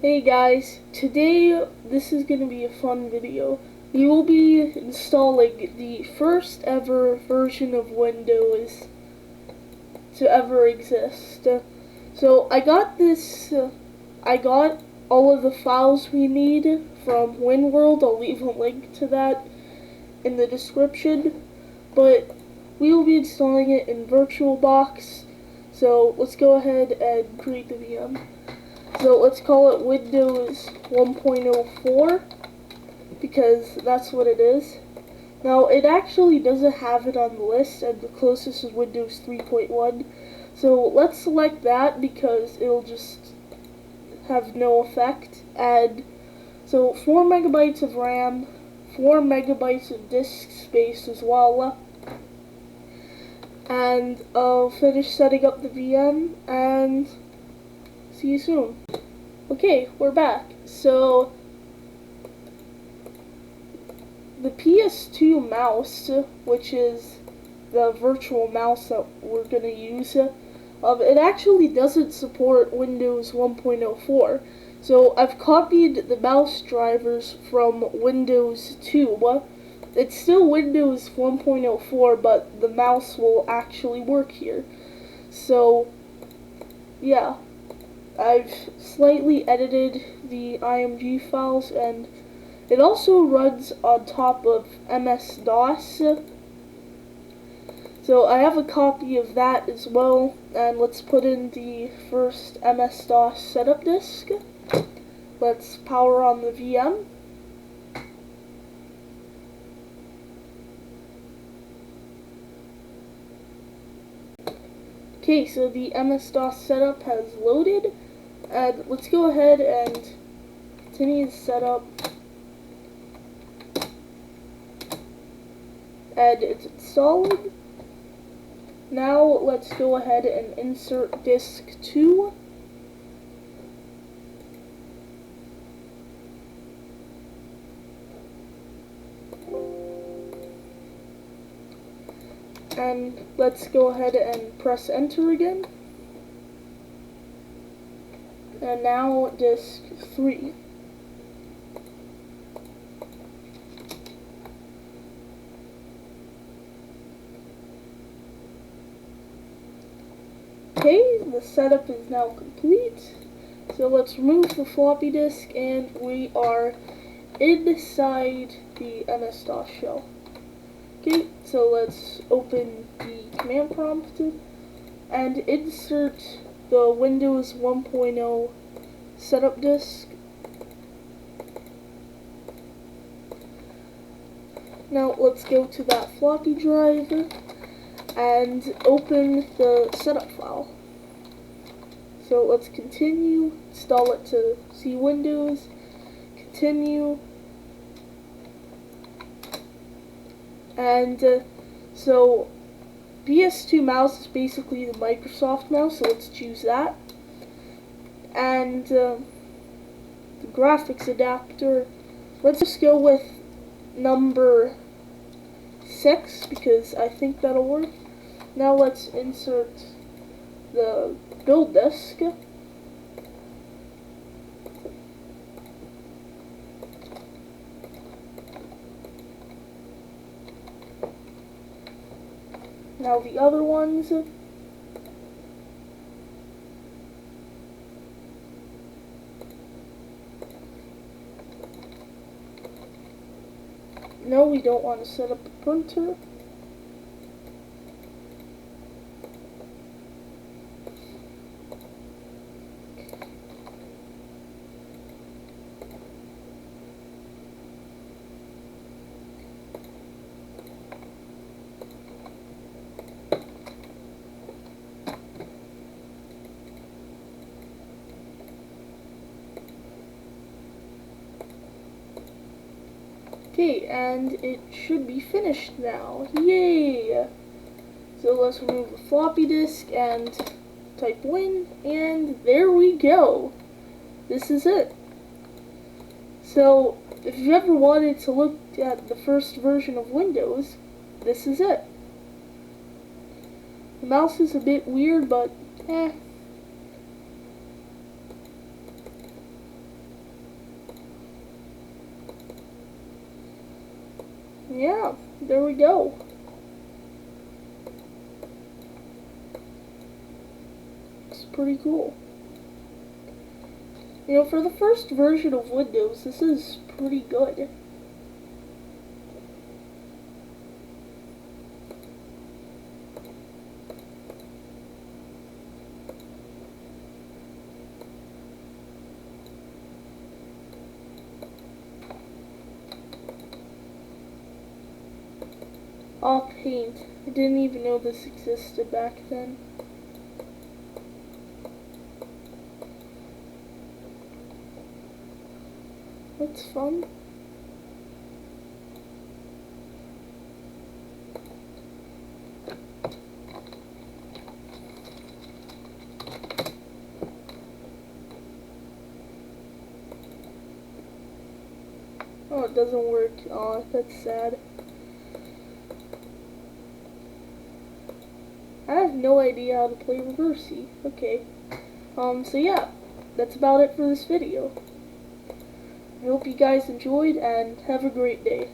Hey guys, today this is going to be a fun video. We will be installing the first ever version of Windows to ever exist. So I got all of the files we need from WinWorld. I'll leave a link to that in the description. But we will be installing it in VirtualBox. So let's go ahead and create the VM. So let's call it Windows 1.04 because that's what it is. Now it actually doesn't have it on the list, and the closest is Windows 3.1. So let's select that because it'll just have no effect. And so 4 megabytes of RAM, 4 megabytes of disk space as well. And I'll finish setting up the VM and see you soon. Okay, we're back. So the PS2 mouse, which is the virtual mouse that we're going to use, it actually doesn't support Windows 1.04. So I've copied the mouse drivers from Windows 2. It's still Windows 1.04, but the mouse will actually work here. So yeah, I've slightly edited the IMG files, and it also runs on top of MS-DOS. So I have a copy of that as well, and let's put in the first MS-DOS setup disk. Let's power on the VM. Okay, so the MS-DOS setup has loaded, and let's go ahead and continue the setup. And it's installed. Now let's go ahead and insert disk 2. And let's go ahead and press enter again. And now disk 3. Okay, the setup is now complete. So let's remove the floppy disk, and we are inside the MS-DOS shell. Okay, so let's open the command prompt and insert the Windows 1.0 setup disk. Now let's go to that floppy drive and open the setup file. So let's continue, install it to see Windows, continue, and so PS2 mouse is basically the Microsoft mouse, so let's choose that. And the graphics adapter, let's just go with number 6 because I think that'll work. Now let's insert the build disk. Now the other ones. No, we don't want to set up a printer. Okay, and it should be finished now. Yay! So let's remove the floppy disk and type win, and there we go. This is it. So, if you ever wanted to look at the first version of Windows, this is it. The mouse is a bit weird, but yeah, there we go. It's pretty cool. You know, for the first version of Windows, this is pretty good. Oh, paint. I didn't even know this existed back then. That's fun. Oh, it doesn't work. Oh, that's sad. I have no idea how to play Reversi. Okay. So yeah, that's about it for this video. I hope you guys enjoyed and have a great day.